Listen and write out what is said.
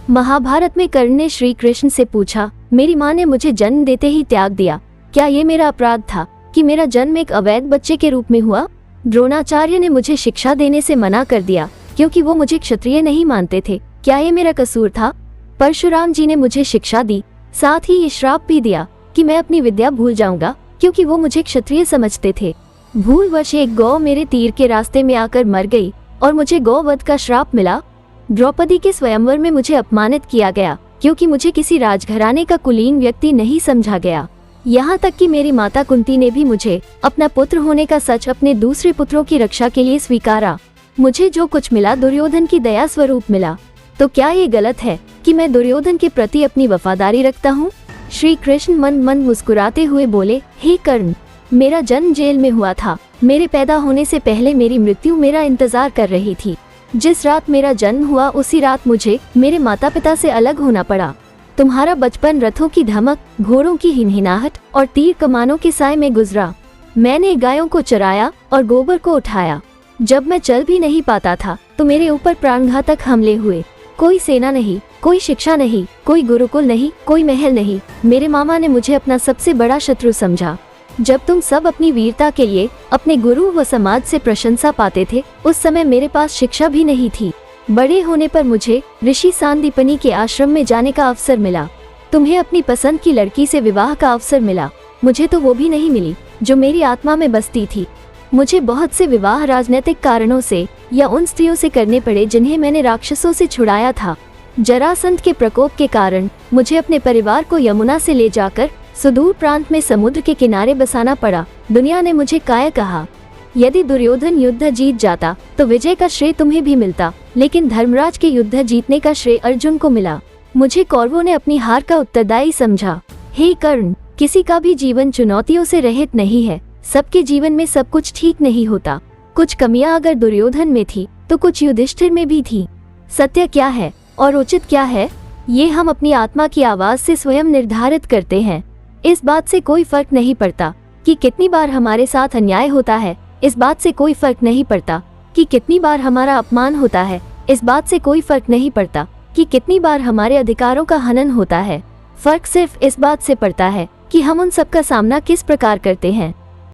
महाभारत में कर्ण ने श्री कृष्ण से पूछा, मेरी माँ ने मुझे जन्म देते ही त्याग दिया, क्या ये मेरा अपराध था कि मेरा जन्म एक अवैध बच्चे के रूप में हुआ? द्रोणाचार्य ने मुझे शिक्षा देने से मना कर दिया क्योंकि वो मुझे क्षत्रिय नहीं मानते थे, क्या ये मेरा कसूर था? परशुराम जी ने मुझे शिक्षा दी, साथ ही ये श्राप भी दिया कि मैं अपनी विद्या भूल जाऊंगा क्योंकि वो मुझे क्षत्रिय समझते थे। भूलवश एक गौ मेरे तीर के रास्ते में आकर मर गई और मुझे गौवध का श्राप मिला। द्रौपदी के स्वयंवर में मुझे अपमानित किया गया क्योंकि मुझे किसी राजघराने का कुलीन व्यक्ति नहीं समझा गया। यहाँ तक कि मेरी माता कुंती ने भी मुझे अपना पुत्र होने का सच अपने दूसरे पुत्रों की रक्षा के लिए स्वीकारा। मुझे जो कुछ मिला दुर्योधन की दया स्वरूप मिला, तो क्या ये गलत है कि मैं दुर्योधन के प्रति अपनी वफादारी रखता हूँ? श्री कृष्ण मंद मंद मुस्कुराते हुए बोले, हे कर्ण, मेरा जन्म जेल में हुआ था। मेरे पैदा होने से पहले मेरी मृत्यु मेरा इंतजार कर रही थी। जिस रात मेरा जन्म हुआ उसी रात मुझे मेरे माता पिता से अलग होना पड़ा। तुम्हारा बचपन रथों की धमक, घोड़ों की हिनहिनाहट और तीर कमानों के साए में गुजरा। मैंने गायों को चराया और गोबर को उठाया। जब मैं चल भी नहीं पाता था तो मेरे ऊपर प्राणघातक हमले हुए। कोई सेना नहीं, कोई शिक्षा नहीं, कोई गुरुकुल नहीं, कोई महल नहीं। मेरे मामा ने मुझे अपना सबसे बड़ा शत्रु समझा। जब तुम सब अपनी वीरता के लिए अपने गुरु व समाज से प्रशंसा पाते थे, उस समय मेरे पास शिक्षा भी नहीं थी। बड़े होने पर मुझे ऋषि सांदीपनि के आश्रम में जाने का अवसर मिला। तुम्हें अपनी पसंद की लड़की से विवाह का अवसर मिला। मुझे तो वो भी नहीं मिली जो मेरी आत्मा में बसती थी। मुझे बहुत से विवाह राजनीतिक कारणों से या उन स्त्रियों से करने पड़े जिन्हें मैंने राक्षसों से छुड़ाया था। जरासंध के प्रकोप के कारण मुझे अपने परिवार को यमुना से ले जाकर सुदूर प्रांत में समुद्र के किनारे बसाना पड़ा। दुनिया ने मुझे कायर कहा। यदि दुर्योधन युद्ध जीत जाता तो विजय का श्रेय तुम्हें भी मिलता, लेकिन धर्मराज के युद्ध जीतने का श्रेय अर्जुन को मिला। मुझे कौरवों ने अपनी हार का उत्तरदायी समझा। हे कर्ण, किसी का भी जीवन चुनौतियों से रहित नहीं है। सबके जीवन में सब कुछ ठीक नहीं होता। कुछ कमियां अगर दुर्योधन में थी तो कुछ युधिष्ठिर में भी थी। सत्य क्या है और उचित क्या है, ये हम अपनी आत्मा की आवाज से स्वयं निर्धारित करते हैं। इस बात से कोई फर्क नहीं पड़ता कि कितनी बार हमारे साथ अन्याय होता है। इस बात से कोई फर्क नहीं पड़ता कि कितनी बार हमारा अपमान होता है। इस बात से कोई फर्क नहीं पड़ता कि कितनी बार हमारे अधिकारों का हनन होता है। फर्क सिर्फ इस बात से पड़ता है कि हम उन सब का सामना किस प्रकार करते हैं।